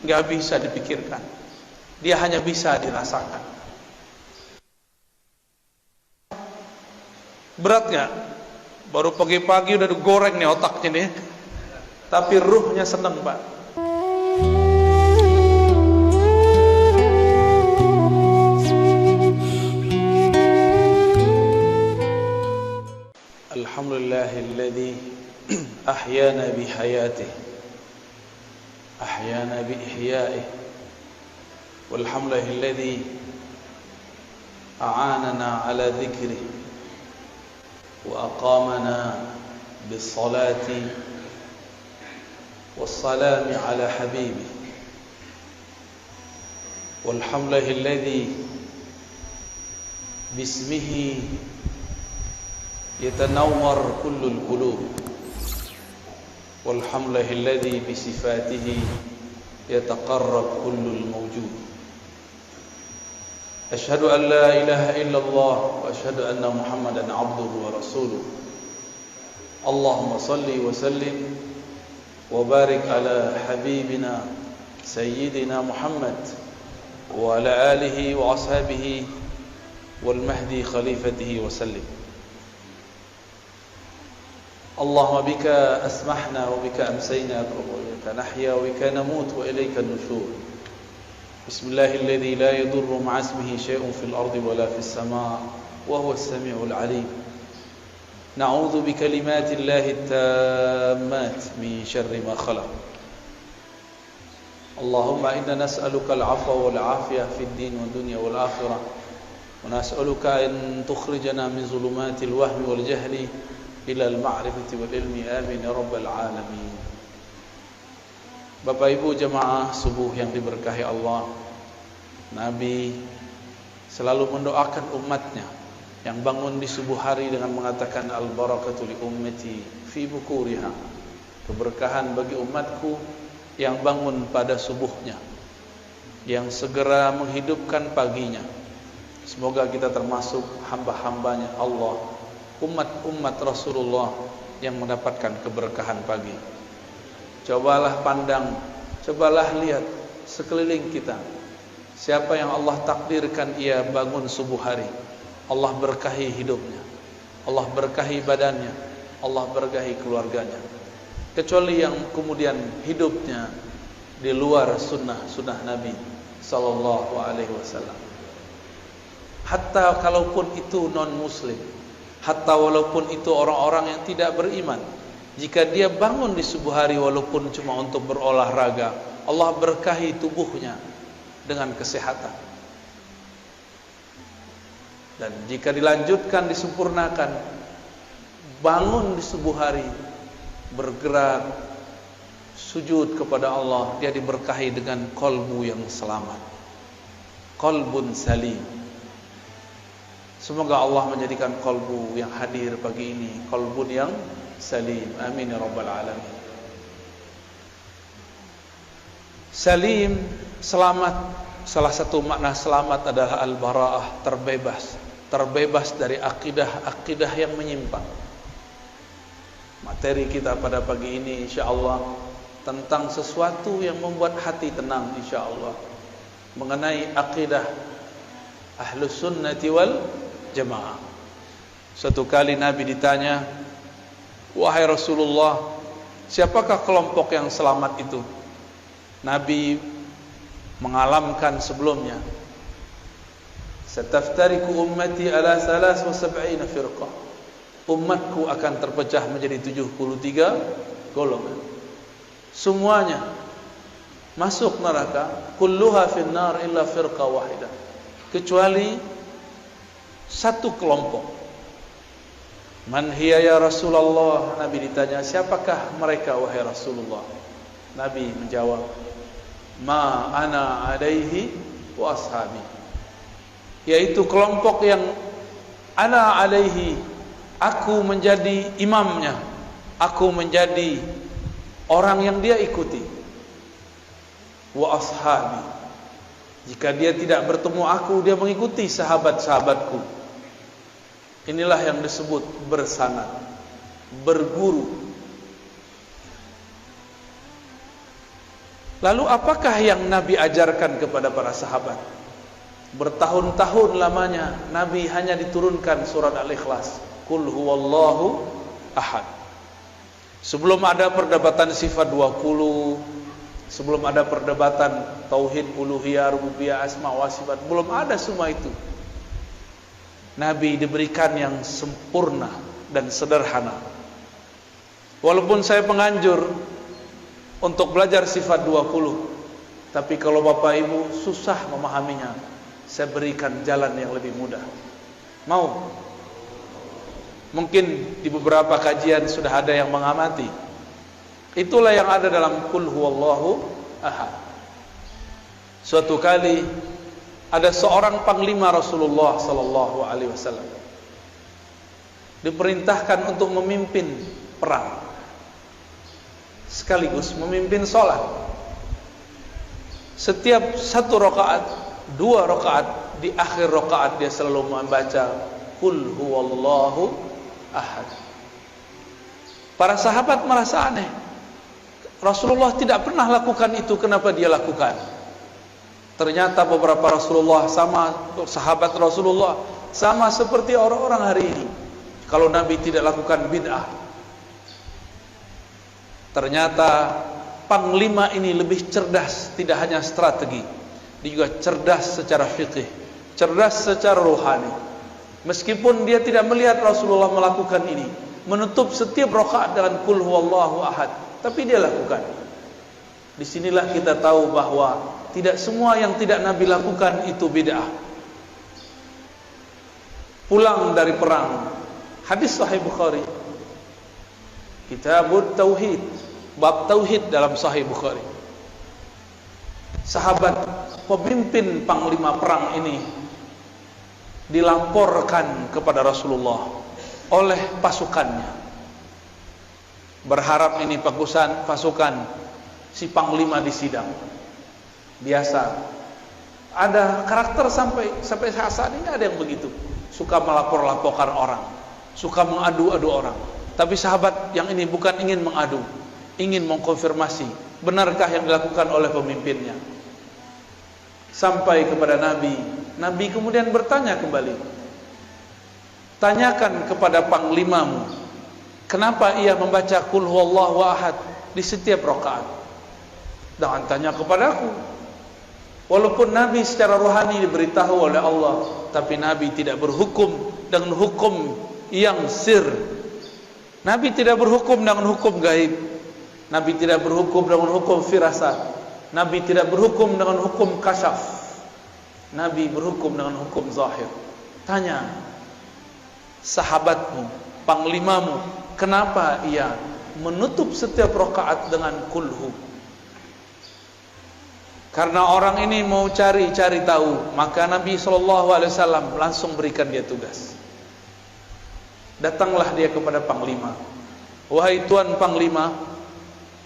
nggak bisa dipikirkan. Dia hanya bisa dirasakan. Berat nggak? Baru pagi-pagi udah digoreng nih otaknya nih. Tapi ruhnya seneng, Pak. Alhamdulillahilladzi ahyana bihayatihi ahyana biihya'ihi walhamdulillahilladzi a'anana ala dzikrihi wa aqamana bis-salati was-salami ala habibihi walhamdulillahilladzi bismihi yatanawwar kullul qulub walhamdulillahilladzi bisifatihi yataqarrab kullul mawjud. Asyhadu an la ilaha illallah wa asyhadu anna Muhammadan abduhu wa rasuluh. Allahumma salli wa sallim wa barik ala habibina sayyidina Muhammad wa ala alihi wa ashabihi wal mahdi khalifatihi wa sallim. اللهم بك أسمحنا وبك أمسينا وبك نحيا وبك نموت وإليك النشور. بسم الله الذي لا يضر مع اسمه شيء في الأرض ولا في السماء وهو السميع العليم. نعوذ بكلمات الله التامات من شر ما خلق. اللهم إنا نسألك العفو والعافية في الدين والدنيا والآخرة ونسألك أن تخرجنا من ظلمات الوهم والجهل ilal ma'rifati wal ilmi amin ya rabbal alamin. Bapak Ibu jemaah subuh yang diberkahi Allah, Nabi selalu mendoakan umatnya yang bangun di subuh hari dengan mengatakan al barakatu li ummati fi bukuriha, keberkahan bagi umatku yang bangun pada subuhnya, yang segera menghidupkan paginya. Semoga kita termasuk hamba-hambanya Allah, umat Rasulullah yang mendapatkan keberkahan pagi. Cobalah pandang, cobalah lihat sekeliling kita. Siapa yang Allah takdirkan ia bangun subuh hari, Allah berkahi hidupnya, Allah berkahi badannya, Allah berkahi keluarganya. Kecuali yang kemudian hidupnya di luar sunnah Nabi sallallahu alaihi wasallam. Hatta kalaupun itu non muslim, hatta walaupun itu orang-orang yang tidak beriman, jika dia bangun di subuh hari walaupun cuma untuk berolahraga, Allah berkahi tubuhnya dengan kesehatan. Dan jika dilanjutkan, disempurnakan, bangun di subuh hari, bergerak, sujud kepada Allah, dia diberkahi dengan qalbu yang selamat, qalbun salim. Semoga Allah menjadikan qalbu yang hadir pagi ini qalbun yang salim. Amin ya rabbal alamin. Salim, selamat. Salah satu makna selamat adalah al-bara'ah, terbebas. Terbebas dari akidah-akidah yang menyimpang. Materi kita pada pagi ini insyaallah tentang sesuatu yang membuat hati tenang insyaallah, mengenai akidah Ahlus Sunnati wal Jamaah. Suatu kali Nabi ditanya, wahai Rasulullah, siapakah kelompok yang selamat itu? Nabi mengalamkan sebelumnya, sataftariku ummati ala 73 firqah. Umatku akan terpecah menjadi 73 golongan. Semuanya masuk neraka, kulluha finnar illa firqah wahidah, kecuali satu kelompok. Man hiya ya Rasulullah? Nabi ditanya, siapakah mereka wahai Rasulullah? Nabi menjawab, ma ana alaihi wa ashabi, yaitu kelompok yang ana alaihi, aku menjadi imamnya, aku menjadi orang yang dia ikuti. Wa ashabi, jika dia tidak bertemu aku, dia mengikuti sahabat-sahabatku. Inilah yang disebut bersanad, berguru. Lalu apakah yang Nabi ajarkan kepada para sahabat? Bertahun-tahun lamanya Nabi hanya diturunkan surat Al-Ikhlas, Qul huwallahu ahad. Sebelum ada perdebatan sifat 20, sebelum ada perdebatan tauhid, uluhiyah, rububiyah, asma wa sifat, belum ada semua itu. Nabi diberikan yang sempurna dan sederhana. Walaupun saya penganjur untuk belajar sifat 20, tapi kalau Bapak Ibu susah memahaminya, saya berikan jalan yang lebih mudah. Mau? Mungkin di beberapa kajian sudah ada yang mengamati. Itulah yang ada dalam Qul huwallahu ahad. Suatu kali ada seorang panglima Rasulullah sallallahu alaihi wasallam diperintahkan untuk memimpin perang sekaligus memimpin sholat. Setiap satu rakaat, 2 rakaat, di akhir rakaat dia selalu membaca Qul huwallahu ahad. Para sahabat merasa aneh, Rasulullah tidak pernah lakukan itu, kenapa dia lakukan? Ternyata beberapa Rasulullah sama sahabat Rasulullah sama seperti orang-orang hari ini. Kalau Nabi tidak lakukan bid'ah. Ternyata panglima ini lebih cerdas, tidak hanya strategi, dia juga cerdas secara fikih, cerdas secara rohani. Meskipun dia tidak melihat Rasulullah melakukan ini, menutup setiap rakaat dengan Qul huwallahu ahad, tapi dia lakukan. Disinilah kita tahu bahwa tidak semua yang tidak Nabi lakukan itu bid'ah. Pulang dari perang, hadis Sahih Bukhari, Kitabut Tauhid, bab tauhid dalam Sahih Bukhari. Sahabat pemimpin panglima perang ini dilaporkan kepada Rasulullah oleh pasukannya, berharap ini pasukan si panglima disidang. Biasa ada karakter sampai saat ini ada yang begitu, suka melapor-laporkan orang, suka mengadu-adu orang. Tapi sahabat yang ini bukan ingin mengadu, ingin mengkonfirmasi benarkah yang dilakukan oleh pemimpinnya. Sampai kepada Nabi, Nabi kemudian bertanya kembali, tanyakan kepada panglimamu, kenapa ia membaca Qul huwallahu ahad di setiap rakaat. Jangan tanya kepadaku. Walaupun Nabi secara rohani diberitahu oleh Allah, tapi Nabi tidak berhukum dengan hukum yang sir. Nabi tidak berhukum dengan hukum gaib. Nabi tidak berhukum dengan hukum firasat. Nabi tidak berhukum dengan hukum kasyaf. Nabi berhukum dengan hukum zahir. Tanya sahabatmu, panglimamu, kenapa ia menutup setiap rakaat dengan kulhu? Karena orang ini mau cari tahu, maka Nabi SAW langsung berikan dia tugas. Datanglah dia kepada panglima. Wahai tuan panglima,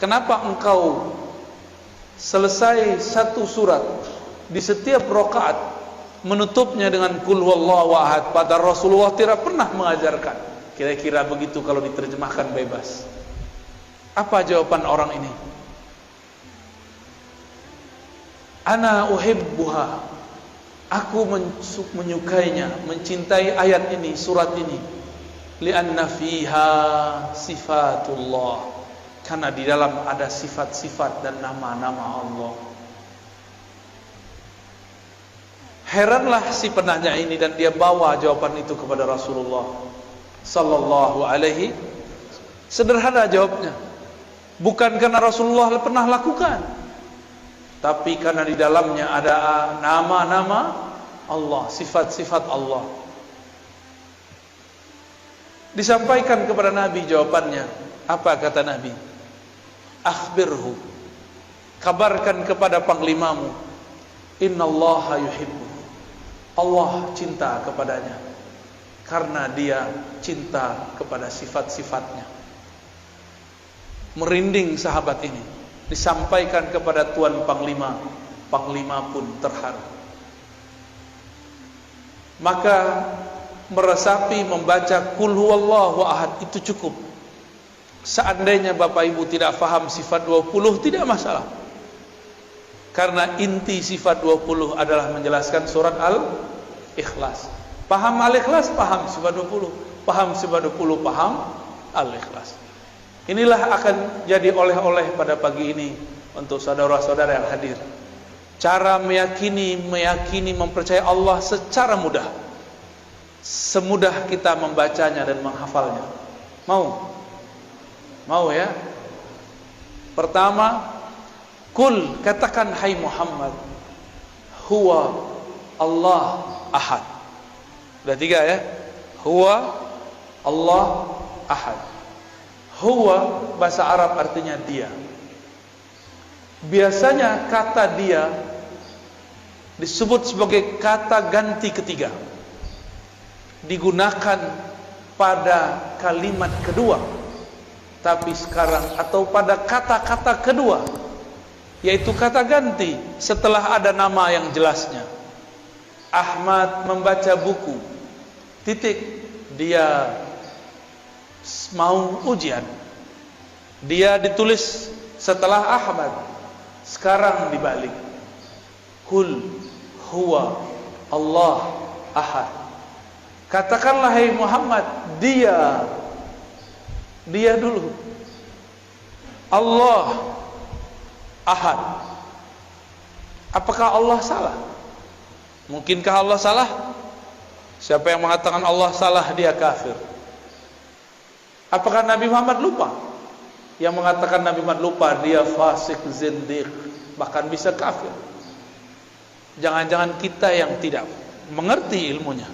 kenapa engkau selesai satu surat di setiap rakaat menutupnya dengan Qul huwallahu ahad, padahal Rasulullah tidak pernah mengajarkan? Kira-kira begitu kalau diterjemahkan bebas. Apa jawaban orang ini? Ana uhibbuha, aku menyukainya, mencintai ayat ini, surat ini. Lianna fiha sifatullah, karena di dalam ada sifat-sifat dan nama-nama Allah. Heranlah si penanya ini, dan dia bawa jawaban itu kepada Rasulullah sallallahu alaihi. Sederhana jawabnya, bukan karena Rasulullah pernah lakukan, tapi karena di dalamnya ada nama-nama Allah, sifat-sifat Allah. Disampaikan kepada Nabi jawabannya. Apa kata Nabi? Akhbirhu, kabarkan kepada panglimamu, innallaha yuhibbu, Allah cinta kepadanya, karena dia cinta kepada sifat-sifatnya. Merinding sahabat ini. Disampaikan kepada tuan panglima, panglima pun terharu. Maka meresapi membaca Qul huwallahu ahad itu cukup. Seandainya Bapak Ibu tidak faham sifat 20, tidak masalah. Karena inti sifat 20 adalah menjelaskan surat Al-Ikhlas. Paham Al-Ikhlas, paham sifat 20. Paham sifat 20, paham Al-Ikhlas. Inilah akan jadi oleh-oleh pada pagi ini untuk saudara-saudara yang hadir. Cara meyakini, mempercayai Allah secara mudah. Semudah kita membacanya dan menghafalnya. Mau ya? Pertama, kul, katakan hai Muhammad, huwa Allah ahad. Sudah 3 ya. Huwa Allah ahad. Huwa bahasa Arab artinya dia. Biasanya kata dia disebut sebagai kata ganti ketiga, digunakan pada kalimat kedua. Tapi sekarang, atau pada kata-kata kedua, yaitu kata ganti setelah ada nama yang jelasnya. Ahmad membaca buku, titik, dia mau ujian. Dia ditulis setelah Ahmad. Sekarang dibalik, kul huwa Allah ahad. Katakanlah hai Muhammad, dia dulu, Allah ahad. Apakah Allah salah? Mungkinkah Allah salah? Siapa yang mengatakan Allah salah, dia kafir. Apakah Nabi Muhammad lupa? Yang mengatakan Nabi Muhammad lupa, dia fasik, zindiq, bahkan bisa kafir. Jangan-jangan kita yang tidak mengerti ilmunya.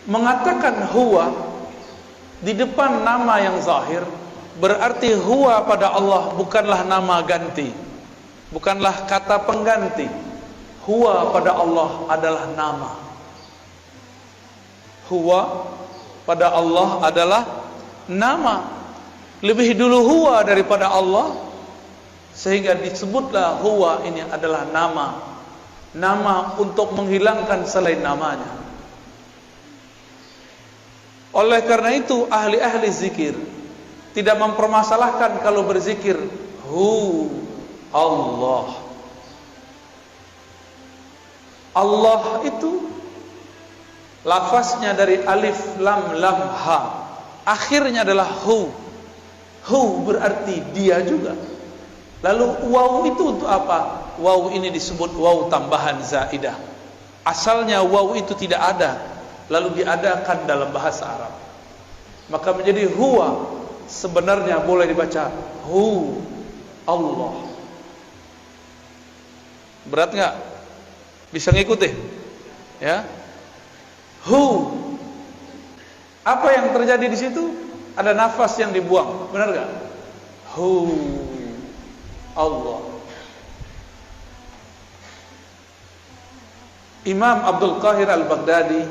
Mengatakan huwa di depan nama yang zahir, berarti huwa pada Allah bukanlah nama ganti, bukanlah kata pengganti. Huwa pada Allah adalah nama. Huwa pada Allah adalah nama. Lebih dulu huwa daripada Allah, sehingga disebutlah huwa ini adalah nama. Nama untuk menghilangkan selain namanya. Oleh karena itu ahli-ahli zikir tidak mempermasalahkan kalau berzikir hu Allah. Allah itu lafaznya dari alif lam lam ha, akhirnya adalah hu. Hu berarti dia juga. Lalu waw itu untuk apa? Waw ini disebut waw tambahan zaidah. Asalnya waw itu tidak ada, lalu diadakan dalam bahasa Arab. Maka menjadi huwa, sebenarnya boleh dibaca hu Allah. Berat enggak? Bisa ngikuti? Ya. Hu. Apa yang terjadi di situ? Ada nafas yang dibuang, benar enggak? Hu Allah. Imam Abdul Qahir Al-Baghdadi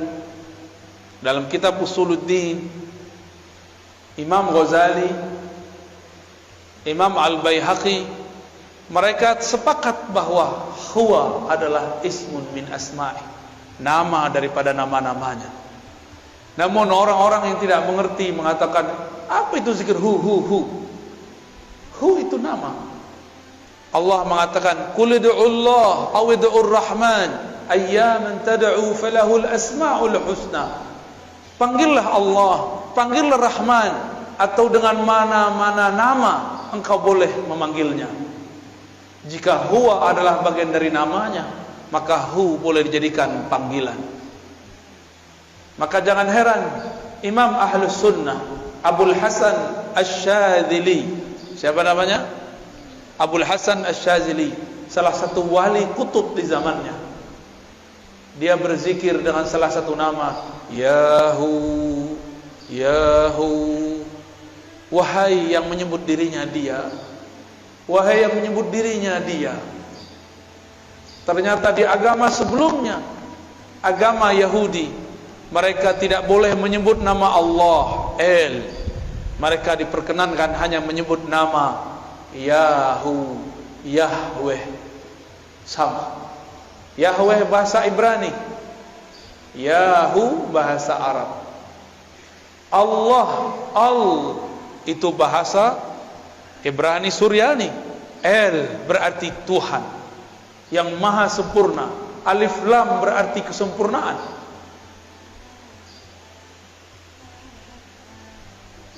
dalam kitab Usuluddin, Imam Ghazali, Imam Al-Baihaqi, mereka sepakat bahwa huwa adalah ismun min asma'i, nama daripada nama-namanya. Namun orang-orang yang tidak mengerti mengatakan, apa itu zikir hu? Hu itu nama. Allah mengatakan, qul ud'ullaha aw ud'ur rahman ayyaman tad'u falahul asmaul husna. Panggillah Allah, panggillah Rahman, atau dengan mana-mana nama engkau boleh memanggilnya. Jika huwa adalah bagian dari namanya, maka hu boleh dijadikan panggilan. Maka jangan heran Imam Ahlus Sunnah Abul Hasan Asy-Syadzili, siapa namanya? Abul Hasan Asy-Syadzili, salah satu wali kutub di zamannya. Dia berzikir dengan salah satu nama, Yahu, Yahu. Wahai yang menyebut dirinya dia, wahai yang menyebut dirinya dia. Ternyata di agama sebelumnya, agama Yahudi, mereka tidak boleh menyebut nama Allah, El. Mereka diperkenankan hanya menyebut nama Yahu, Yahweh. Sama. Yahweh bahasa Ibrani, Yahu bahasa Arab. Allah, Al itu bahasa Ibrani Suryani. El berarti Tuhan yang maha sempurna. Alif lam berarti kesempurnaan.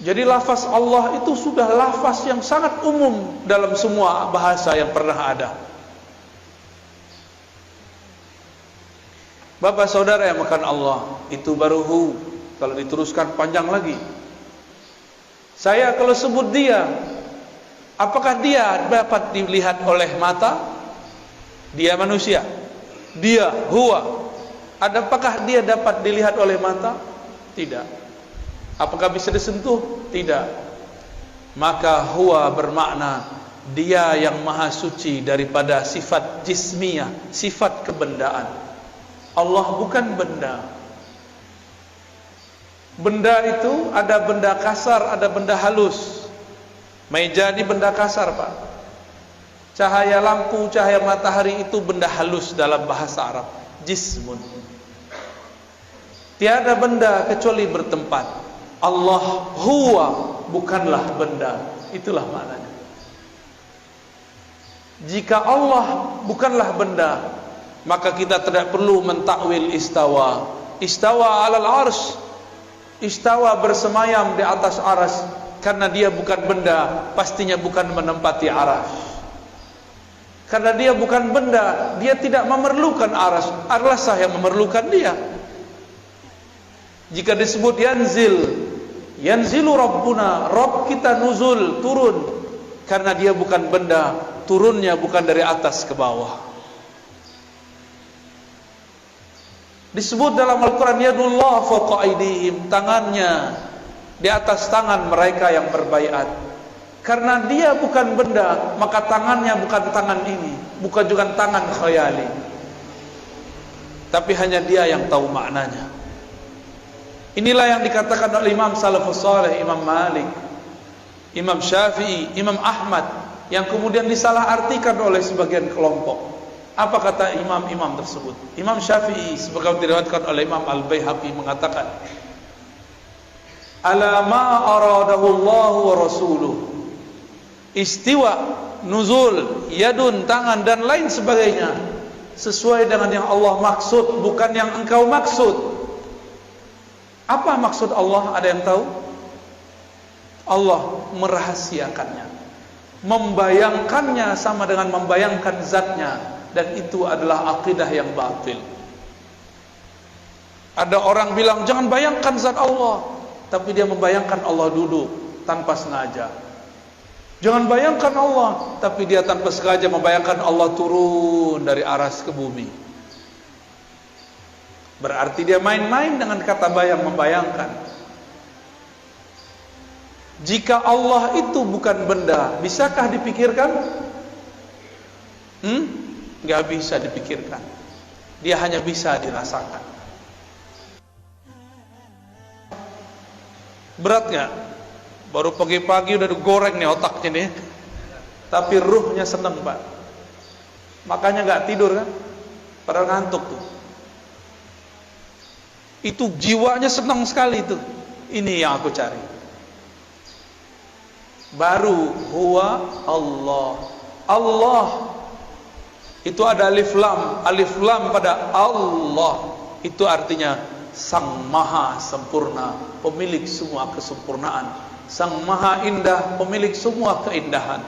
Jadi lafaz Allah itu sudah lafaz yang sangat umum dalam semua bahasa yang pernah ada. Bapak saudara yang makan Allah, itu baru hu. Kalau diteruskan panjang lagi. Saya kalau sebut dia, apakah dia dapat dilihat oleh mata? Dia manusia. Dia huwa. Apakah dia dapat dilihat oleh mata? Tidak. Apakah bisa disentuh? Tidak. Maka huwa bermakna dia yang maha suci daripada sifat jismiyah, sifat kebendaan. Allah bukan benda. Benda itu ada benda kasar, ada benda halus. Meja ini benda kasar, Pak. Cahaya lampu, cahaya matahari itu benda halus dalam bahasa Arab. Jismun. Tiada benda kecuali bertempat. Allah huwa, bukanlah benda. Itulah maknanya. Jika Allah bukanlah benda, maka kita tidak perlu mentakwil istawa. Istawa alal arsy, istawa bersemayam di atas arsy. Karena dia bukan benda, pastinya bukan menempati arsy. Karena dia bukan benda, dia tidak memerlukan arsy. Arsy yang memerlukan dia. Jika disebut yanzilu Rabbuna, Rabb kita nuzul, turun. Karena dia bukan benda, turunnya bukan dari atas ke bawah. Disebut dalam Al-Quran yadullah fawqa aydihim, tangannya di atas tangan mereka yang berbaiat. Karena dia bukan benda, maka tangannya bukan tangan ini, bukan juga tangan khayali. Tapi hanya dia yang tahu maknanya. Inilah yang dikatakan oleh Imam Salafus Saleh, Imam Malik, Imam Syafi'i, Imam Ahmad, yang kemudian disalahartikan oleh sebagian kelompok. Apa kata imam-imam tersebut? Imam Syafi'i sebagaimana diriwayatkan oleh Imam Al-Baihaqi mengatakan, ala ma aradahu Allah wa rasuluh. Istiwa, nuzul, yadun, tangan dan lain sebagainya sesuai dengan yang Allah maksud, bukan yang engkau maksud. Apa maksud Allah? Ada yang tahu? Allah merahasiakannya, membayangkannya sama dengan membayangkan zatnya, dan itu adalah akidah yang batil. Ada orang bilang jangan bayangkan zat Allah, tapi dia membayangkan Allah duduk tanpa sengaja. Jangan bayangkan Allah, tapi dia tanpa sengaja membayangkan Allah turun dari aras ke bumi. Berarti dia main-main dengan kata bayang, membayangkan. Jika Allah itu bukan benda, bisakah dipikirkan? Gak bisa dipikirkan. Dia hanya bisa dirasakan. Berat gak? Baru pagi-pagi udah digoreng nih otaknya nih. Tapi ruhnya senang, Pak. Makanya gak tidur kan? Padahal ngantuk tuh. Itu jiwanya senang sekali itu. Ini yang aku cari. Baru huwa Allah. Allah itu ada alif lam. Alif lam pada Allah itu artinya Sang Maha Sempurna, pemilik semua kesempurnaan. Sang Maha Indah, pemilik semua keindahan.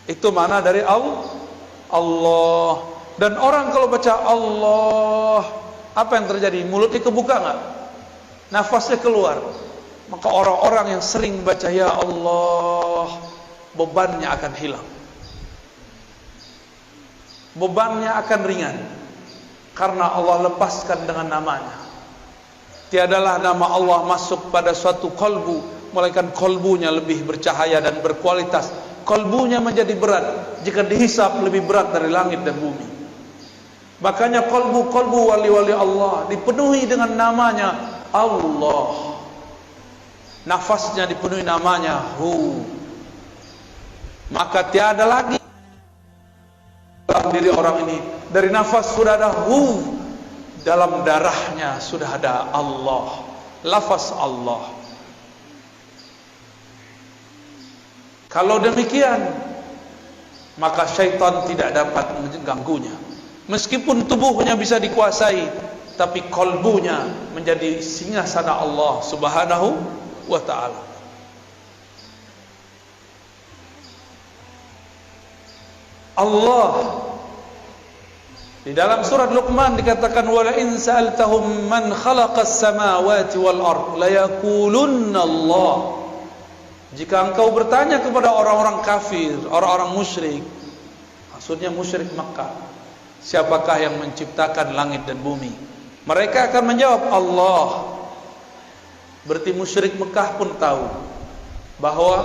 Itu mana dari Allah. Dan orang kalau baca Allah, apa yang terjadi? Mulutnya kebuka nggak? Nafasnya keluar. Maka orang-orang yang sering baca ya Allah, bebannya akan hilang. Bebannya akan ringan. Karena Allah lepaskan dengan namanya. Tiadalah nama Allah masuk pada suatu kolbu, melainkan kolbunya lebih bercahaya dan berkualitas. Kolbunya menjadi berat jika dihisap lebih berat dari langit dan bumi. Makanya kolbu-kolbu wali-wali Allah dipenuhi dengan namanya Allah. Nafasnya dipenuhi namanya Hu. Maka tiada lagi dalam diri orang ini, dari nafas sudah ada Hu, dalam darahnya sudah ada Allah. Lafaz Allah. Kalau demikian, maka syaitan tidak dapat mengganggunya. Meskipun tubuhnya bisa dikuasai, tapi kalbunya menjadi singgasana Allah Subhanahu wa ta'ala. Allah di dalam surat Luqman dikatakan, wala in sa'altahum man khalaqas samawati wal ard la yaqulunna Allah. Jika engkau bertanya kepada orang-orang kafir, orang-orang musyrik, maksudnya musyrik Makkah, siapakah yang menciptakan langit dan bumi? Mereka akan menjawab Allah. Berarti musyrik Mekah pun tahu bahwa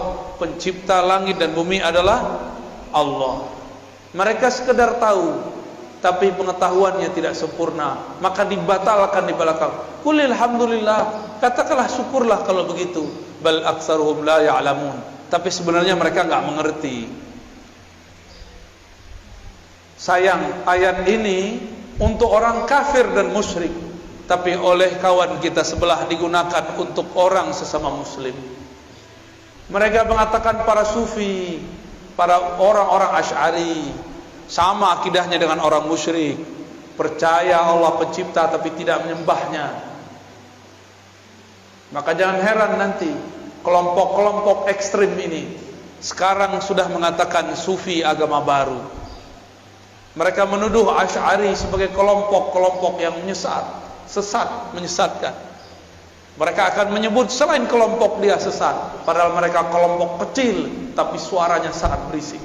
pencipta langit dan bumi adalah Allah. Mereka sekedar tahu, tapi pengetahuannya tidak sempurna, maka dibatalkan di belakang. Qul alhamdulillah, katakanlah syukurlah kalau begitu. Bal aktsaruhum la ya'lamun. Tapi sebenarnya mereka enggak mengerti. Sayang, ayat ini untuk orang kafir dan musyrik, tapi oleh kawan kita sebelah digunakan untuk orang sesama muslim. Mereka mengatakan para sufi, para orang-orang Asy'ari sama akidahnya dengan orang musyrik, percaya Allah pencipta tapi tidak menyembahnya. Maka jangan heran nanti kelompok-kelompok ekstrim ini sekarang sudah mengatakan sufi agama baru. Mereka menuduh Asy'ari sebagai kelompok-kelompok yang sesat, menyesatkan. Mereka akan menyebut selain kelompok dia sesat, padahal mereka kelompok kecil tapi suaranya sangat berisik.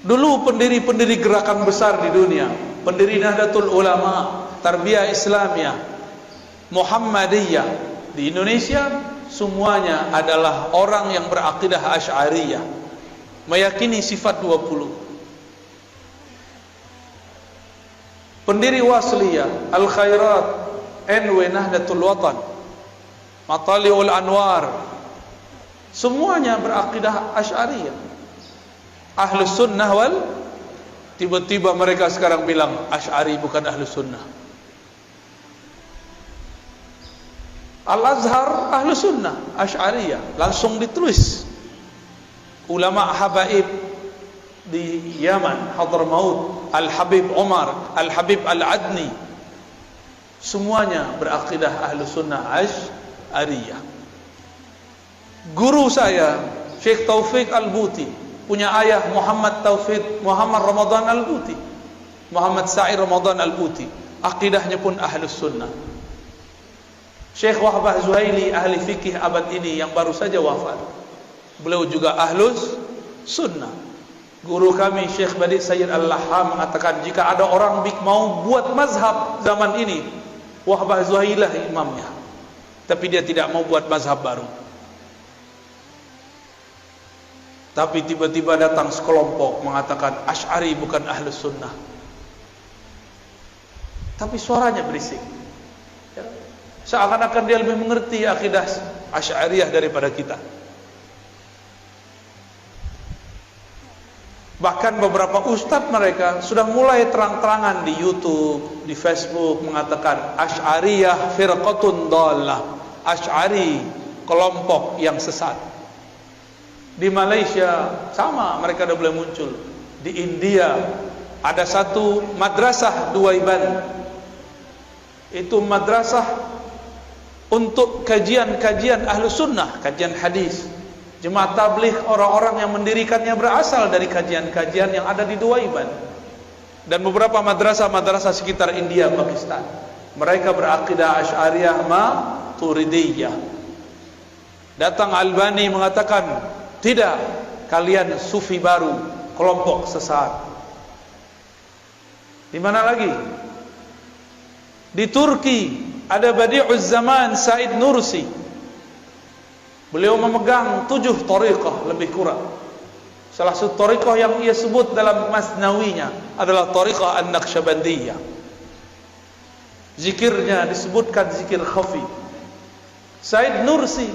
Dulu pendiri-pendiri gerakan besar di dunia, pendiri Nahdlatul Ulama, Tarbiyah Islamiyah, Muhammadiyah di Indonesia, semuanya adalah orang yang berakidah Asy'ariyah, meyakini sifat 20. Pendiri Wasliyah, Al-Khairat, NW Nahdlatul Watan, Matali'ul Anwar, semuanya berakidah Asy'ariyah. Ahlus Sunnah wal, tiba-tiba mereka sekarang bilang Asy'ari bukan Ahlus Sunnah. Al-Azhar Ahlus Sunnah, Asy'ariyah, langsung ditulis. Ulama habaib di Yaman, Hadramaut, Al-Habib Umar, Al-Habib Al-Adni, semuanya berakidah Ahlus Sunnah Asy'ariyah. Guru saya Syekh Taufik Al-Buti punya ayah Muhammad Taufik Muhammad Ramadan Al-Buti, Muhammad Sa'id Ramadan Al-Buti, akidahnya pun Ahlus Sunnah. Syekh Wahbah Zuhaili, ahli fikih abad ini yang baru saja wafat, beliau juga Ahlus Sunnah. Guru kami Syekh Badid Sayyid Al-Laham mengatakan, jika ada orang mau buat mazhab zaman ini, Wahbah Zuhailah imamnya, tapi dia tidak mau buat mazhab baru. Tapi tiba-tiba datang sekelompok mengatakan Asy'ari bukan Ahlus Sunnah, tapi suaranya berisik, ya. Seakan-akan dia lebih mengerti akidah Asy'ariyah daripada kita. Bahkan beberapa ustadz mereka sudah mulai terang-terangan di YouTube, di Facebook mengatakan Asy'ariyah firqatun dhallah, Asy'ari kelompok yang sesat. Di Malaysia sama, mereka sudah mulai muncul. Di India ada satu madrasah Duaiban, itu madrasah untuk kajian-kajian Ahlus Sunnah, kajian hadis. Jemaah tabligh, orang-orang yang mendirikannya berasal dari kajian-kajian yang ada di Duaiban. Dan beberapa madrasah-madrasah sekitar India, Pakistan, mereka berakidah Asy'ariyah Maturidiyah. Datang Albani mengatakan, tidak, kalian sufi baru, kelompok sesat. Di mana lagi? Di Turki ada Badi'uz Zaman Said Nursi. Beliau memegang 7 thariqah lebih kurang. Salah satu thariqah yang ia sebut dalam Masnawinya adalah thariqah An-Naqsyabandiyah. Zikirnya disebutkan zikir khafi. Said Nursi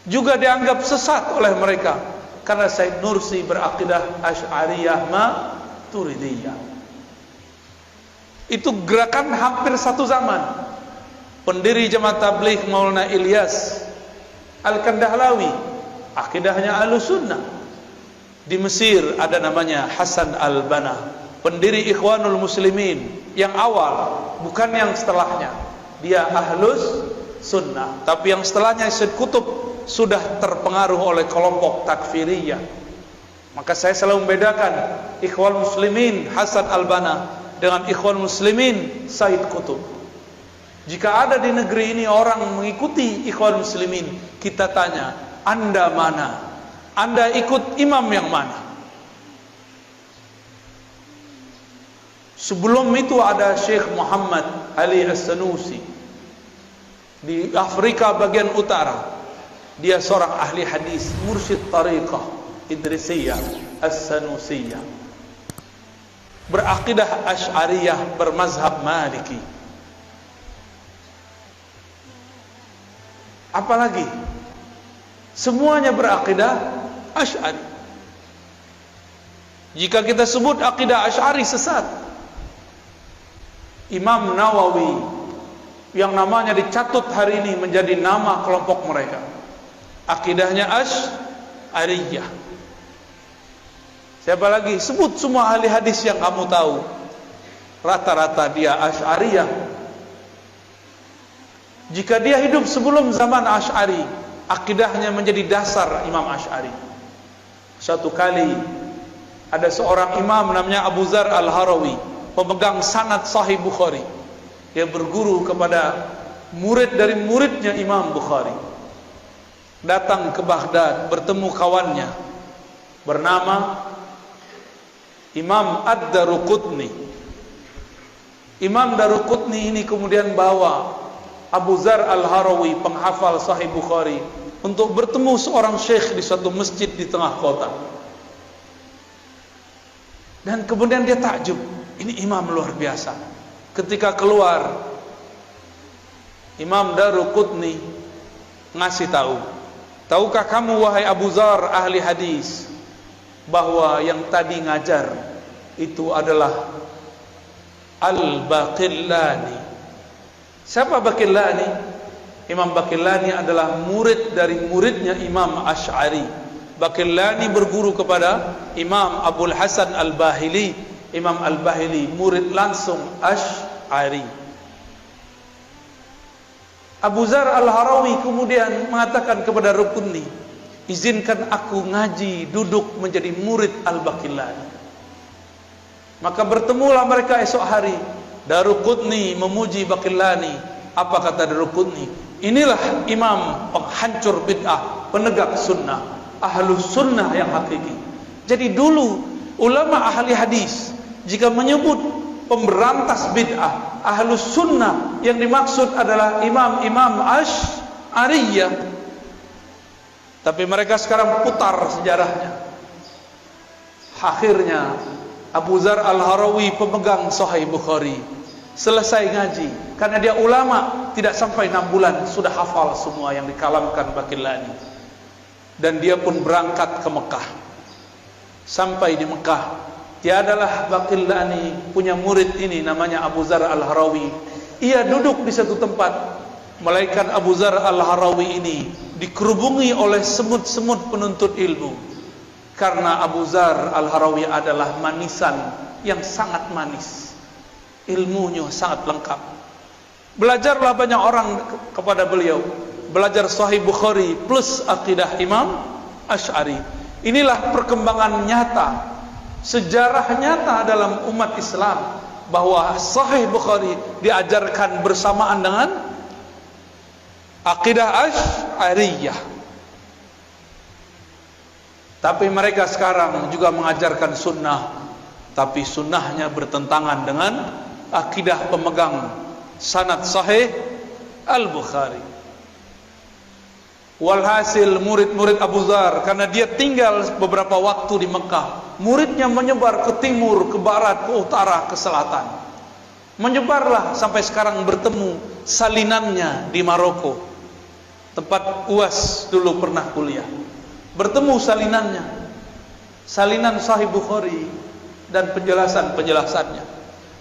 juga dianggap sesat oleh mereka karena Said Nursi berakidah Asy'ariyah Maturidiyah. Itu gerakan hampir satu zaman. Pendiri Jemaah Tabligh Maulana Ilyas Al-Kandahlawi, akidahnya Ahlussunnah. Di Mesir ada namanya Hasan al-Banna, pendiri Ikhwanul Muslimin yang awal, bukan yang setelahnya. Dia Ahlus Sunnah, tapi yang setelahnya Syed Qutb sudah terpengaruh oleh kelompok takfiriyah. Maka saya selalu membedakan Ikhwanul Muslimin Hasan al-Banna dengan Ikhwanul Muslimin Syed Qutb. Jika ada di negeri ini orang mengikuti Ikhwanul Muslimin, kita tanya, Anda mana? Anda ikut imam yang mana? Sebelum itu ada Syekh Muhammad Ali As-Sanusi di Afrika bagian utara. Dia seorang ahli hadis, mursyid tariqah Idrisiyah As-Sanusiyah, berakidah Asy'ariyah, bermazhab Maliki. Apalagi semuanya berakidah Asy'ari. Jika kita sebut akidah Asy'ari sesat. Imam Nawawi yang namanya dicatut hari ini menjadi nama kelompok mereka, akidahnya Asy'ariyah. Siapa lagi? Sebut semua ahli hadis yang kamu tahu, rata-rata dia Asy'ariyah. Jika dia hidup sebelum zaman Asy'ari, akidahnya menjadi dasar Imam Asy'ari. Suatu kali ada seorang imam namanya Abu Dzar Al-Harawi, pemegang sanad Sahih Bukhari. Dia berguru kepada murid dari muridnya Imam Bukhari. Datang ke Baghdad, bertemu kawannya bernama Imam Ad-Daruqutni. Imam Daruqutni ini kemudian bawa Abu Dzar Al-Harawi, penghafal Sahih Bukhari, untuk bertemu seorang syekh di suatu masjid di tengah kota. Dan kemudian dia takjub, ini imam luar biasa. Ketika keluar, Imam Daruqutni ngasih tahu, tahukah kamu wahai Abu Dzar ahli hadis, bahwa yang tadi ngajar itu adalah Al-Baqillani. Siapa Baqillani? Imam Baqillani adalah murid dari muridnya Imam Asy'ari. Baqillani berguru kepada Imam Abul Hasan Al-Bahili. Imam Al-Bahili murid langsung Asy'ari. Abu Dzar Al-Harawi kemudian mengatakan kepada Rukunni, izinkan aku ngaji, duduk menjadi murid Al-Baqillani. Maka bertemulah mereka esok hari. Daruqutni memuji Baqillani. Apa kata Daruqutni? Inilah imam penghancur bid'ah, penegak sunnah, ahlus sunnah yang hakiki. Jadi dulu ulama ahli hadis jika menyebut pemberantas bid'ah, ahlus sunnah, yang dimaksud adalah imam-imam Asy'ariyah. Tapi mereka sekarang putar sejarahnya. Akhirnya Abu Dzar Al-Harawi, pemegang Sahih Bukhari, selesai ngaji, karena dia ulama, tidak sampai 6 bulan sudah hafal semua yang dikalamkan Baqillani. Dan dia pun berangkat ke Mekah. Sampai di Mekah, tiadalah Baqillani punya murid ini namanya Abu Dzar Al-Harawi. Ia duduk di satu tempat, melainkan Abu Dzar Al-Harawi ini dikerubungi oleh semut-semut penuntut ilmu. Karena Abu Dzar Al-Harawi adalah manisan yang sangat manis, ilmunya sangat lengkap. Belajarlah banyak orang kepada beliau, belajar Sahih Bukhari plus akidah Imam Asy'ari. Inilah perkembangan nyata, sejarah nyata dalam umat Islam, bahwa Sahih Bukhari diajarkan bersamaan dengan akidah Asy'ariyah. Tapi mereka sekarang juga mengajarkan sunnah, tapi sunnahnya bertentangan dengan akidah pemegang sanad Sahih Al-Bukhari. Walhasil murid-murid Abu Dzar, karena dia tinggal beberapa waktu di Mekah, muridnya menyebar ke timur, ke barat, ke utara, ke selatan. Menyebarlah sampai sekarang bertemu salinannya di Maroko, tempat UAS dulu pernah kuliah. Bertemu salinannya, salinan Sahih Bukhari dan penjelasan-penjelasannya,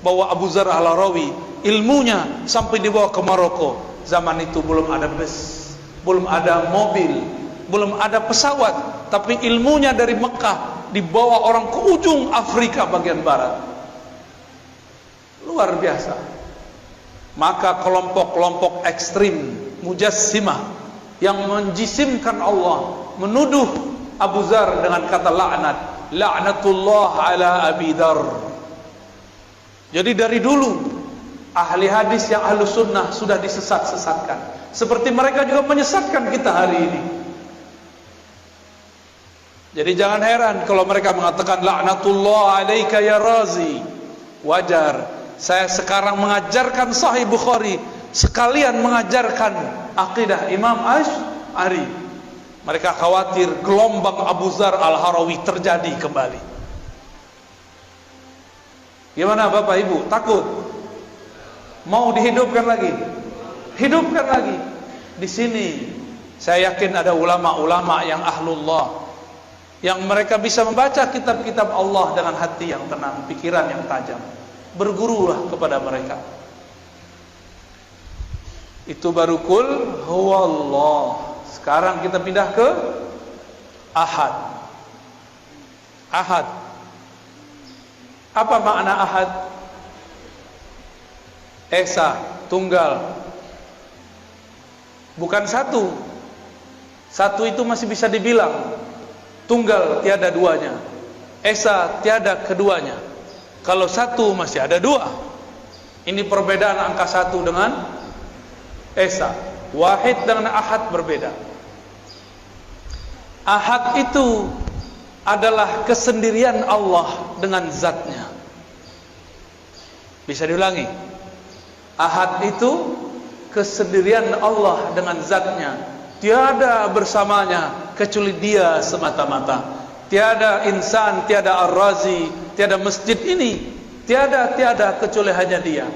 bahwa Abu Dzar Al-Harawi ilmunya sampai dibawa ke Maroko. Zaman itu belum ada bus, belum ada mobil, belum ada pesawat, tapi ilmunya dari Mekah dibawa orang ke ujung Afrika bagian barat. Luar biasa. Maka kelompok-kelompok ekstrim Mujassimah yang menjisimkan Allah menuduh Abu Dzar dengan kata laknat, laknatullah ala Abi Dzar. Jadi dari dulu ahli hadis yang ahlu sunnah sudah disesat-sesatkan, seperti mereka juga menyesatkan kita hari ini. Jadi jangan heran kalau mereka mengatakan laknatullah alaika ya Razi. Wajar. Saya sekarang mengajarkan Sahih Bukhari, sekalian mengajarkan akidah Imam Asy'ari. Mereka khawatir gelombang Abu Dzar Al-Harawi terjadi kembali. Gimana Bapak Ibu? Takut? Mau dihidupkan lagi? Hidupkan lagi. Di sini saya yakin ada ulama-ulama yang ahlullah, yang mereka bisa membaca kitab-kitab Allah dengan hati yang tenang, pikiran yang tajam. Bergurulah kepada mereka. Itu baru kul huwallah. Sekarang kita pindah ke ahad. Ahad. Apa makna ahad? Esa, tunggal. Bukan satu. Satu itu masih bisa dibilang. Tunggal tiada duanya. Esa tiada keduanya. Kalau satu masih ada dua. Ini perbedaan angka satu dengan esa. Wahid dengan ahad berbeda. Ahad itu adalah kesendirian Allah dengan zatnya. Bisa diulangi. Ahad itu kesendirian Allah dengan zatnya. Tiada bersamanya kecuali dia semata-mata. Tiada insan, tiada ar-razi, tiada masjid ini, tiada kecuali hanya dia.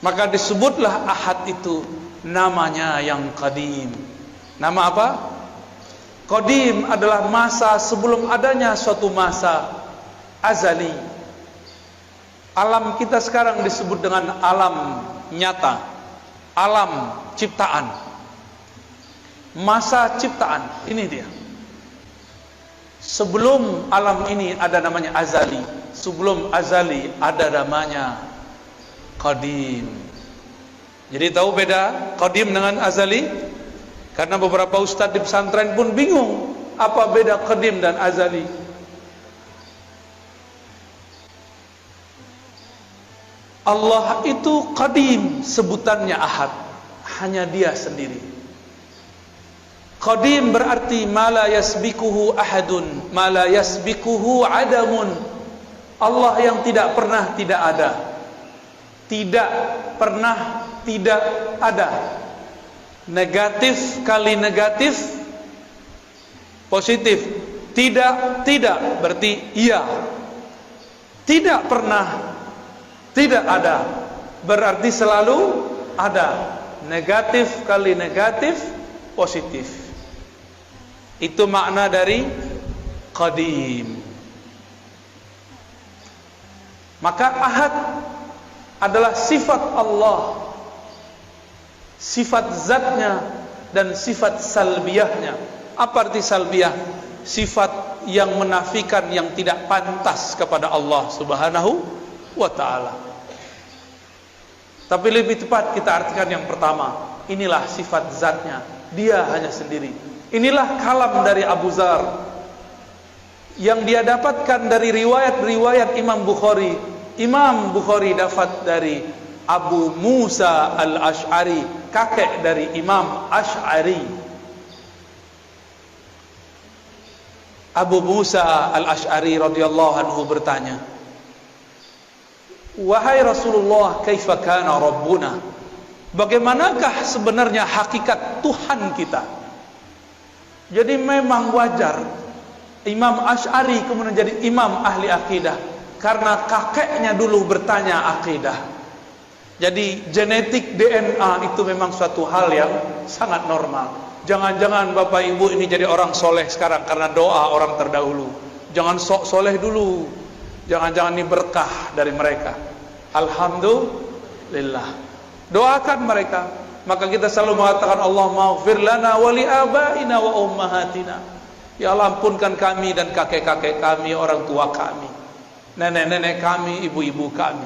Maka disebutlah ahad itu namanya yang qadim. Nama apa? Qadim adalah masa sebelum adanya suatu masa azali. Alam kita sekarang disebut dengan alam nyata, alam ciptaan. Masa ciptaan, ini dia. Sebelum alam ini ada namanya azali. Sebelum azali ada namanya qadim. Jadi tahu beda qadim dengan azali? Karena beberapa ustadz di pesantren pun bingung apa beda qadim dan azali. Allah itu qadim, sebutannya ahad, hanya dia sendiri. Qadim berarti ma la yasbikuhu ahadun, ma la yasbikuhu adamun. Allah yang tidak pernah tidak ada. Tidak pernah tidak ada. Negatif kali negatif positif. Tidak berarti iya. Tidak pernah tidak ada berarti selalu ada. Negatif kali negatif positif. Itu makna dari qadim. Maka ahad adalah sifat Allah, sifat zatnya dan sifat salbiyahnya. Apa arti salbiyah? Sifat yang menafikan yang tidak pantas kepada Allah Subhanahu wa ta'ala. Tapi lebih tepat kita artikan yang pertama. Inilah sifat zatnya, dia hanya sendiri. Inilah kalam dari Abu Dzar yang dia dapatkan dari riwayat-riwayat Imam Bukhari. Imam Bukhari dapat dari Abu Musa al-Asy'ari, kakek dari Imam Asy'ari. Abu Musa al-Asy'ari radhiyallahu anhu bertanya, "Wahai Rasulullah, kaifa kana rabbuna?" Bagaimanakah sebenarnya hakikat Tuhan kita? Jadi memang wajar Imam Asy'ari kemudian jadi imam ahli akidah karena kakeknya dulu bertanya akidah. Jadi genetik DNA itu memang suatu hal yang sangat normal. Jangan-jangan Bapak Ibu ini jadi orang soleh sekarang karena doa orang terdahulu. Jangan sok soleh dulu. Jangan-jangan ini berkah dari mereka. Alhamdulillah. Doakan mereka. Maka kita selalu mengatakan Allahumma ighfir lana wa li abaina wa ummahatina. Ya Allah, ampunkan kami dan kakek-kakek kami, orang tua kami, nenek-nenek kami, ibu-ibu kami.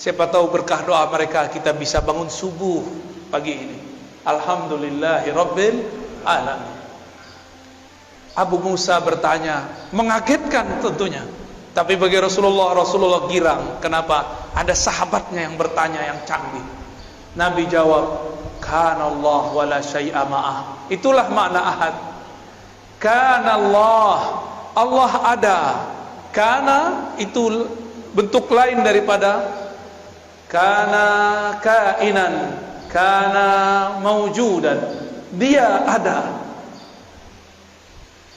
Siapa tahu berkah doa mereka kita bisa bangun subuh pagi ini. Alhamdulillahi Rabbil Alamin. Abu Musa bertanya, mengagetkan tentunya. Tapi bagi Rasulullah girang. Kenapa? Ada sahabatnya yang bertanya yang canggih. Nabi jawab, Kana Allah wa la syai'a ma'ah. Itulah makna ahad. Kana Allah, Allah ada. Kana itu bentuk lain daripada kana kainan, kana maujudan. Dia ada.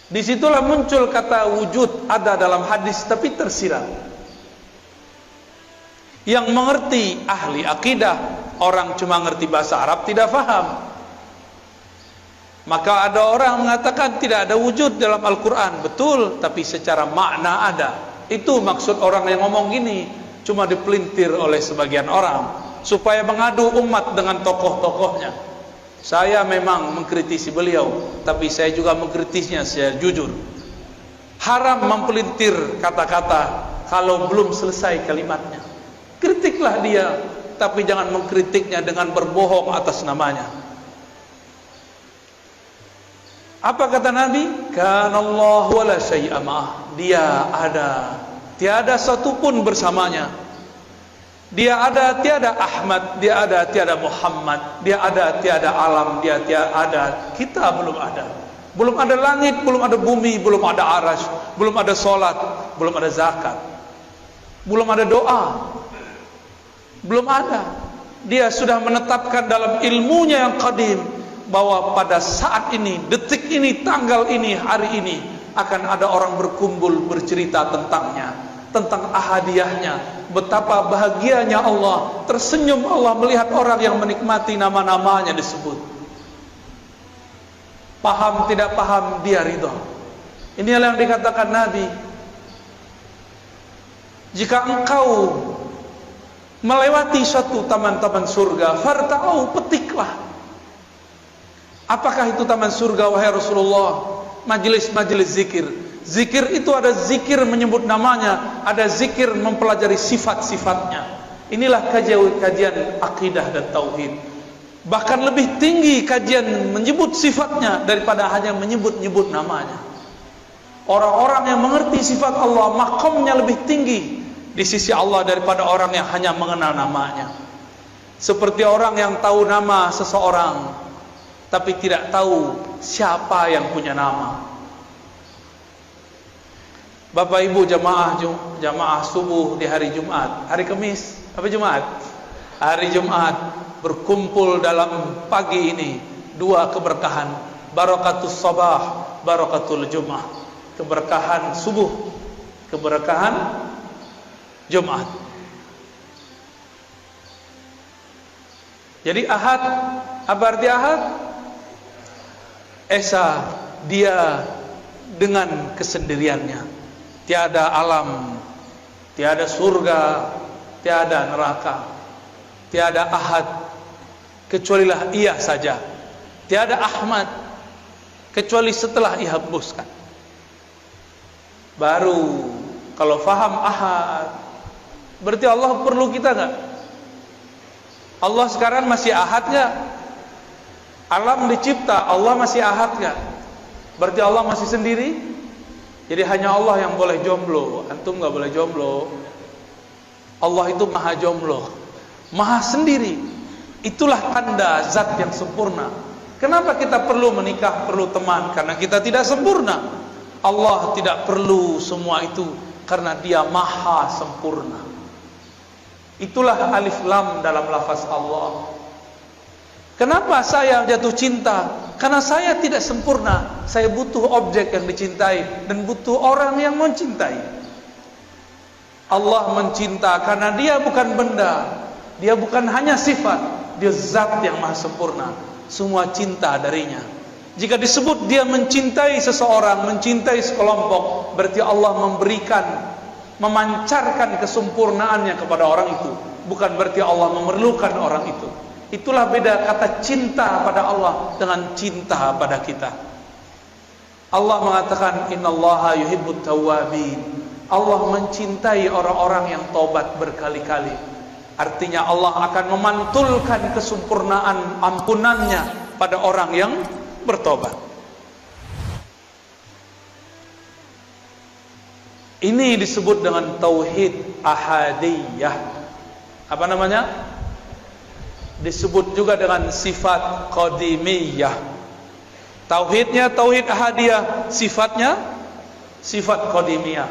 Disitulah muncul kata wujud, ada dalam hadis, tapi tersirat. Yang mengerti ahli akidah, orang cuma ngerti bahasa Arab tidak faham. Maka ada orang mengatakan tidak ada wujud dalam Al-Quran. Betul, tapi secara makna ada. Itu maksud orang yang ngomong gini, cuma dipelintir oleh sebagian orang supaya mengadu umat dengan tokoh-tokohnya. Saya memang mengkritisi beliau, tapi saya juga mengkritisnya secara jujur. Haram mempelintir kata-kata kalau belum selesai kalimatnya. Kritiklah dia, tapi jangan mengkritiknya dengan berbohong atas namanya. Apa kata Nabi? Kana Allah wa la syai'a ma'ah. Dia ada, tiada satupun bersamanya. Dia ada, tiada Ahmad. Dia ada, tiada Muhammad. Dia ada, tiada alam. Dia tiada ada, kita belum ada. Belum ada langit, belum ada bumi, belum ada arash, belum ada solat, belum ada zakat, belum ada doa, belum ada. Dia sudah menetapkan dalam ilmunya yang qadim bahwa pada saat ini, detik ini, tanggal ini, hari ini akan ada orang berkumpul bercerita tentangnya, tentang ahadiyahnya. Betapa bahagianya Allah, tersenyum Allah melihat orang yang menikmati nama-namanya disebut. Paham tidak paham, dia ridha. Inilah yang dikatakan Nabi, jika engkau melewati suatu taman-taman surga, farta'u, petiklah. Apakah itu taman surga wahai Rasulullah? Majelis-majelis zikir. Zikir itu ada zikir menyebut namanya, ada zikir mempelajari sifat-sifatnya. Inilah kajian akidah dan tauhid. Bahkan lebih tinggi kajian menyebut sifatnya daripada hanya menyebut-nyebut namanya. Orang-orang yang mengerti sifat Allah, makamnya lebih tinggi di sisi Allah daripada orang yang hanya mengenal namanya. Seperti orang yang tahu nama seseorang tapi tidak tahu siapa yang punya nama. Bapak Ibu jamaah subuh di hari Jumat, hari Kamis, apa Jumat? Hari Jumat berkumpul dalam pagi ini dua keberkahan, barakatus sabah, barakatul Jumat. Keberkahan subuh, keberkahan Jumat. Jadi Ahad, apa arti Ahad? Esa, dia dengan kesendiriannya. Tiada alam, tiada surga, tiada neraka, tiada Ahad, kecualilah ia saja. Tiada Ahmad, kecuali setelah dihapuskan. Baru kalau faham Ahad, berarti Allah perlu kita enggak? Allah sekarang masih Ahad enggak? Alam dicipta, Allah masih Ahad enggak? Berarti Allah masih sendiri? Jadi hanya Allah yang boleh jomblo, antum enggak boleh jomblo. Allah itu maha jomblo, maha sendiri. Itulah tanda zat yang sempurna. Kenapa kita perlu menikah, perlu teman? Karena kita tidak sempurna. Allah tidak perlu semua itu karena dia maha sempurna. Itulah alif lam dalam lafaz Allah. Kenapa saya jatuh cinta? Karena saya tidak sempurna. Saya butuh objek yang dicintai dan butuh orang yang mencintai. Allah mencinta karena dia bukan benda, dia bukan hanya sifat, dia zat yang maha sempurna. Semua cinta darinya. Jika disebut dia mencintai seseorang, mencintai sekelompok, berarti Allah memberikan, memancarkan kesempurnaannya kepada orang itu. Bukan berarti Allah memerlukan orang itu. Itulah beda kata cinta pada Allah dengan cinta pada kita. Allah mengatakan innallaha yuhibbut tawwabin. Allah mencintai orang-orang yang taubat berkali-kali. Artinya Allah akan memantulkan kesempurnaan ampunannya pada orang yang bertobat. Ini disebut dengan tauhid ahadiyah. Apa namanya? Disebut juga dengan sifat qadimiyah. Tauhidnya tauhid ahadiyah, sifatnya sifat qadimiyah.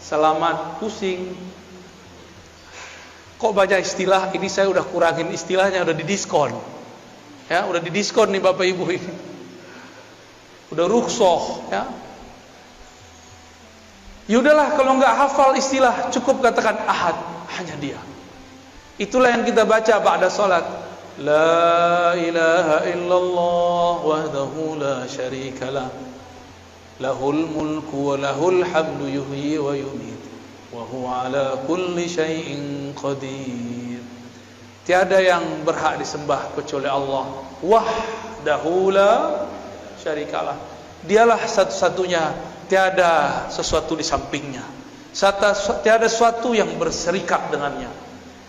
Selamat pusing. Kok baca istilah ini, saya udah kurangin istilahnya, udah didiskon. Ya, udah didiskon nih Bapak Ibu ini. Udah rukhsah, ya. Yaudahlah kalau nggak hafal istilah, cukup katakan ahad, hanya dia. Itulah yang kita baca ba'da salat. La ilaha illallah wahdahu la syarikalah. Lahul mulku wa lahul hamdu yuhyi wa yumiit wa huwa ala kulli syai'in qadir. Tiada yang berhak disembah kecuali Allah. Wahdahu la syarikalah. Dialah satu-satunya, tiada sesuatu di sampingnya. Tiada sesuatu yang berserikat dengannya.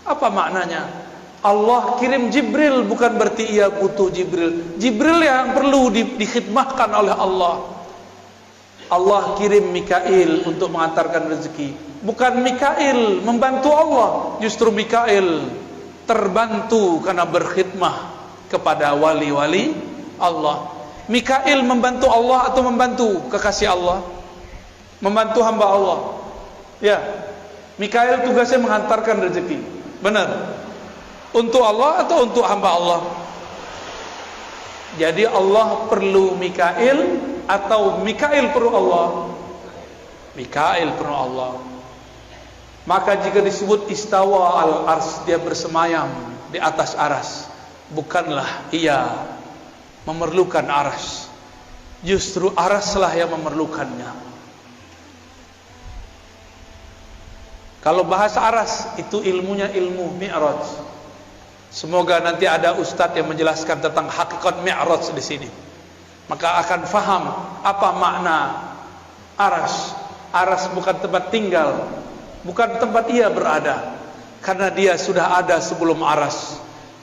Apa maknanya? Allah kirim Jibril bukan berarti ia butuh Jibril. Jibril yang perlu dikhidmahkan oleh Allah. Allah kirim Mikail untuk mengantarkan rezeki. Bukan Mikail membantu Allah, justru Mikail terbantu karena berkhidmah kepada wali-wali Allah. Mikail membantu Allah atau membantu kekasih Allah? Membantu hamba Allah. Ya. Mikail tugasnya menghantarkan rezeki. Benar. Untuk Allah atau untuk hamba Allah? Jadi Allah perlu Mikail atau Mikail perlu Allah? Mikail perlu Allah. Maka jika disebut istawa al-ars, dia bersemayam di atas aras, bukanlah ia memerlukan aras, justru araslah yang memerlukannya. Kalau bahasa aras itu ilmunya ilmu mi'raj. Semoga nanti ada ustadz yang menjelaskan tentang hakikat mi'raj di sini. Maka akan faham apa makna aras. Aras bukan tempat tinggal, bukan tempat ia berada, karena dia sudah ada sebelum aras.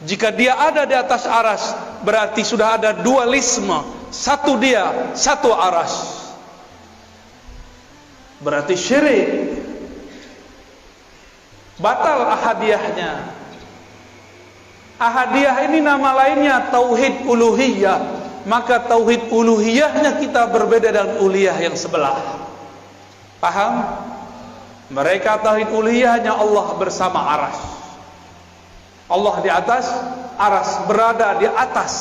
Jika dia ada di atas aras, berarti sudah ada dualisme. Satu dia, satu aras. Berarti syirik. Batal ahadiyahnya. Ahadiyah ini nama lainnya tauhid uluhiyah. Maka tauhid uluhiyahnya kita berbeda dengan uluhiyah yang sebelah. Paham? Mereka tauhid uluhiyahnya Allah bersama aras. Allah di atas aras, berada di atas.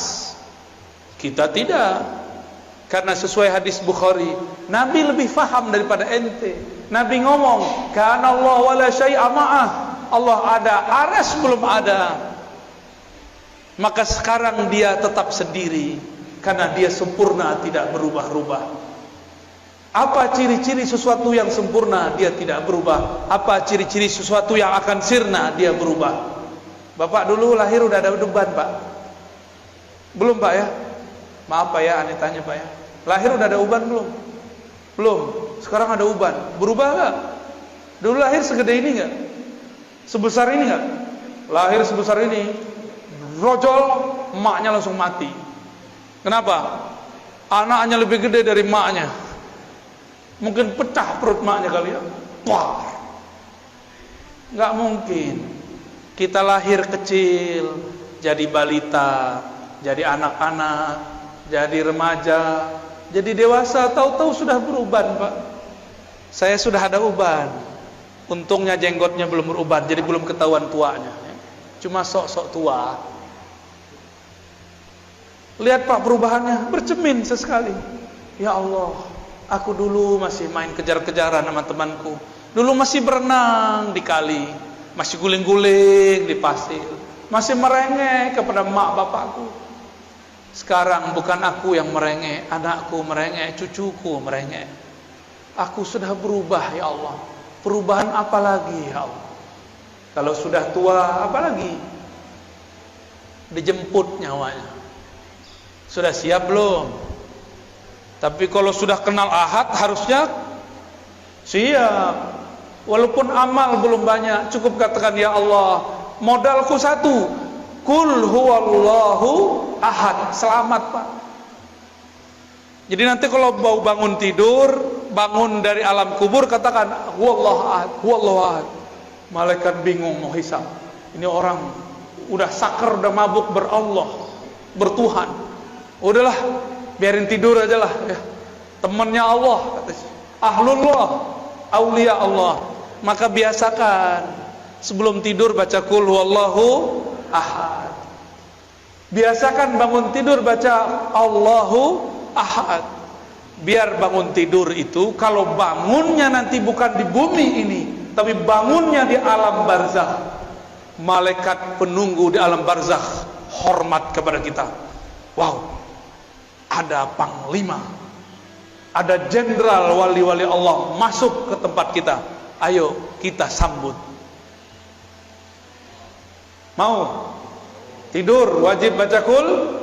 Kita tidak. Karena sesuai hadis Bukhari, Nabi lebih faham daripada ente. Nabi ngomong, kana Allah wala syai'a ma'ah. Allah ada, aras belum ada. Maka sekarang dia tetap sendiri, karena dia sempurna, tidak berubah-ubah. Apa ciri-ciri sesuatu yang sempurna? Dia tidak berubah. Apa ciri-ciri sesuatu yang akan sirna? Dia berubah. Bapak dulu lahir udah ada uban Pak? Belum Pak ya? Maaf Pak ya, aneh tanya Pak ya. Lahir udah ada uban belum? Belum. Sekarang ada uban. Berubah gak? Dulu lahir segede ini gak? Sebesar ini gak? Lahir sebesar ini, rojol, emaknya langsung mati. Kenapa? Anaknya lebih gede dari emaknya. Mungkin pecah perut emaknya kali ya. Wah, gak mungkin. Kita lahir kecil, jadi balita, jadi anak-anak, jadi remaja, jadi dewasa, tahu-tahu sudah beruban Pak. Saya sudah ada uban. Untungnya jenggotnya belum beruban, jadi belum ketahuan tuanya. Cuma sok-sok tua. Lihat Pak perubahannya, bercermin sesekali. Ya Allah, aku dulu masih main kejar-kejaran sama temanku. Dulu masih berenang di kali, masih guling-guling di pasir, masih merengek kepada mak bapakku. Sekarang bukan aku yang merengek, anakku merengek, cucuku merengek. Aku sudah berubah ya Allah. Perubahan apa lagi ya Allah? Kalau sudah tua apa lagi? dijemput nyawanya. Sudah siap belum? Tapi kalau sudah kenal ahad harusnya siap. Walaupun amal belum banyak, cukup katakan ya Allah, modalku satu, kul huwallahu ahad, selamat Pak. Jadi nanti kalau mau bangun tidur, bangun dari alam kubur, katakan huwallahu ahad, huwallahu ahad. Malaikat bingung mau hisab. Ini orang udah sakar, udah mabuk berallah, bertuhan. Udahlah, biarin tidur aja lah ya. Temannya Allah, katanya. Ahlullah, aulia Allah. Maka biasakan sebelum tidur baca kul huwallahu ahad. Biasakan bangun tidur baca Allahu ahad. Biar bangun tidur itu, kalau bangunnya nanti bukan di bumi ini, tapi bangunnya di alam barzakh, malaikat penunggu di alam barzakh hormat kepada kita. Wow, ada panglima, ada jenderal wali-wali Allah masuk ke tempat kita. Ayo kita sambut. Mau tidur wajib baca kul,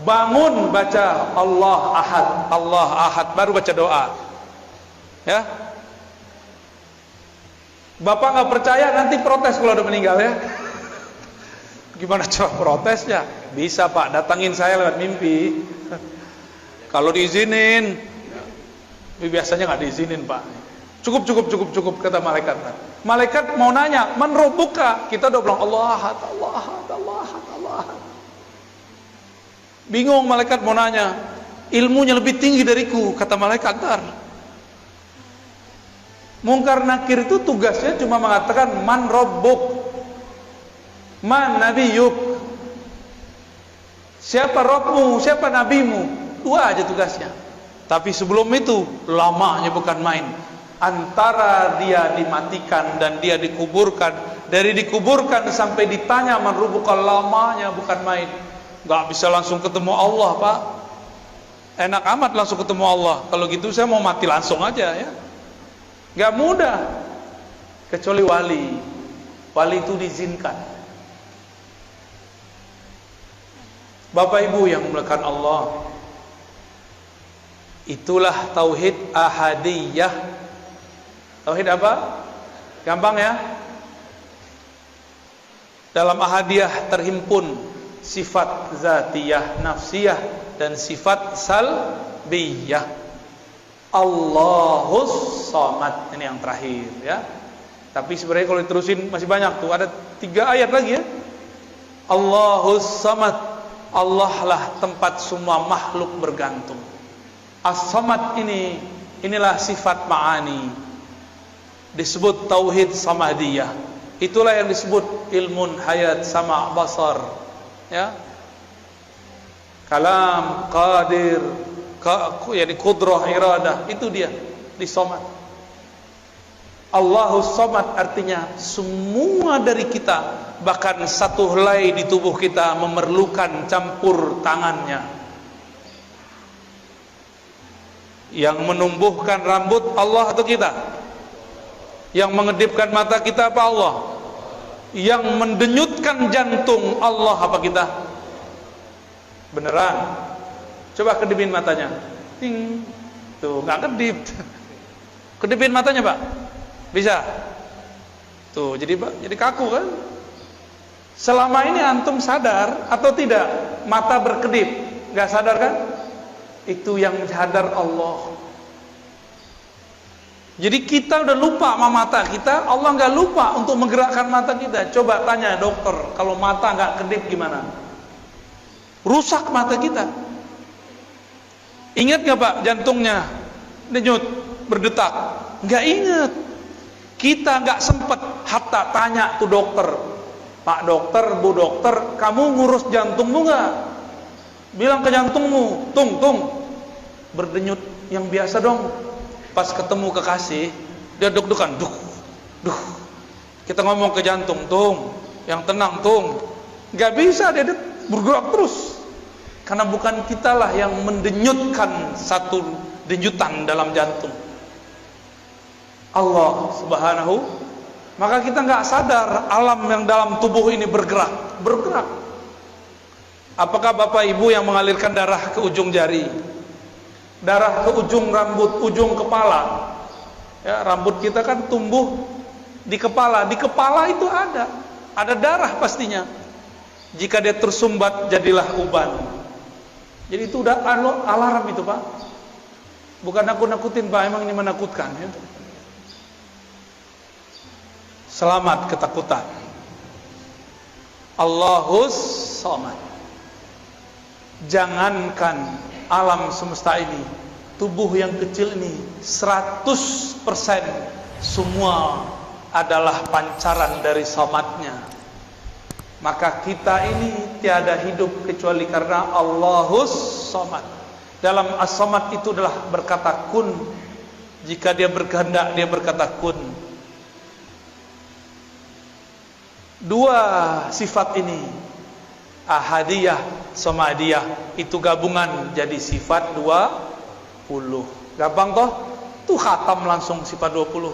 bangun baca Allah ahad, Allah ahad, baru baca doa. Ya, Bapak nggak percaya nanti protes kalau udah meninggal ya. Gimana cara protesnya? Bisa Pak, datangin saya lewat mimpi. Kalau diizinin, biasanya nggak diizinin Pak. Cukup kata malaikat. Malaikat mau nanya, man rabbuka? Kita udah bilang Allah ahad, Allah ahad, Allah ahad, Allah ahad. Bingung malaikat mau nanya, ilmunya lebih tinggi dariku, kata malaikat. Ntar Mungkar Nakir itu tugasnya cuma mengatakan man rabbuk, man nabiyuk, siapa Rabbmu, siapa nabimu. Dua aja tugasnya. Tapi sebelum itu lamanya bukan main. Antara dia dimatikan dan dia dikuburkan, dari dikuburkan sampai ditanya man rabbuka, lamanya bukan main. Gak bisa langsung ketemu Allah Pak. Enak amat langsung ketemu Allah. Kalau gitu saya mau mati langsung aja ya. Gak mudah. Kecuali wali. Wali itu diizinkan. Bapak Ibu yang dimuliakan Allah, itulah tauhid ahadiyah. Tauhid apa? Gampang ya. Dalam ahadiyah terhimpun sifat zatiyah, nafsiyah, dan sifat salbiyah. Allahus Samad, ini yang terakhir ya. Tapi sebenarnya kalau diterusin masih banyak tuh, ada 3 ayat lagi ya. Allahus Samad, Allah lah tempat semua makhluk bergantung. As-Samad inilah sifat ma'ani. Disebut tauhid samadiyah. Itulah yang disebut ilmun hayat sama basar. Ya. Kalam, qadir, yani qudrah, iradah, itu dia di Samad. Allahus Samad artinya semua dari kita, bahkan satu helai di tubuh kita memerlukan campur tangannya. Yang menumbuhkan rambut Allah atau kita? Yang mengedipkan mata kita apa Allah? Yang mendenyutkan jantung Allah apa kita? Beneran? Coba kedipin matanya. Ting. Tuh, nggak kedip. Kedipin matanya, Pak. Bisa? Tuh, jadi kaku kan? Selama ini antum sadar atau tidak mata berkedip? Nggak sadar kan? Itu yang sadar Allah. Jadi kita udah lupa sama mata kita, Allah nggak lupa untuk menggerakkan mata kita. Coba tanya dokter, kalau mata nggak kedip gimana? Rusak mata kita. Ingat nggak Pak jantungnya denyut, berdetak? Nggak ingat. Kita nggak sempet hatta tanya tuh dokter, Pak dokter, Bu dokter, kamu ngurus jantungmu nggak? Bilang ke jantungmu, tung, berdenyut yang biasa dong. Pas ketemu kekasih, dia deg-degan, duh. Kita ngomong ke jantung, tung, yang tenang, tung. Gak bisa, dia bergerak terus. Karena bukan kitalah yang mendenyutkan satu denyutan dalam jantung. Allah Subhanahu. Maka kita gak sadar alam yang dalam tubuh ini bergerak. Apakah Bapak Ibu yang mengalirkan darah ke ujung jari, darah ke ujung rambut, ujung kepala? Ya, rambut kita kan tumbuh di kepala. Di kepala itu ada darah pastinya. Jika dia tersumbat, jadilah uban. Jadi itu udah alarm itu, Pak. Bukan nakut-nakutin, Pak. Emang ini menakutkan, ya. Selamat ketakutan. Allahus Samad. Jangankan alam semesta ini, tubuh yang kecil ini 100% semua adalah pancaran dari Samadnya. Maka kita ini tiada hidup kecuali karena Allahus Samad. Dalam As-Samad itu adalah berkata kun. Jika dia berkehendak, dia berkata kun. Dua sifat ini, ahadiyah, samadiyah, itu gabungan jadi sifat 20. Gampang toh? Tuh khatam langsung sifat 20.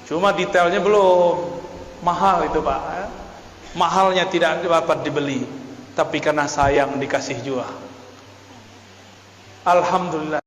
Cuma detailnya belum. Mahal itu, Pak. Mahalnya tidak dapat dibeli, tapi karena sayang dikasih juga. Alhamdulillah.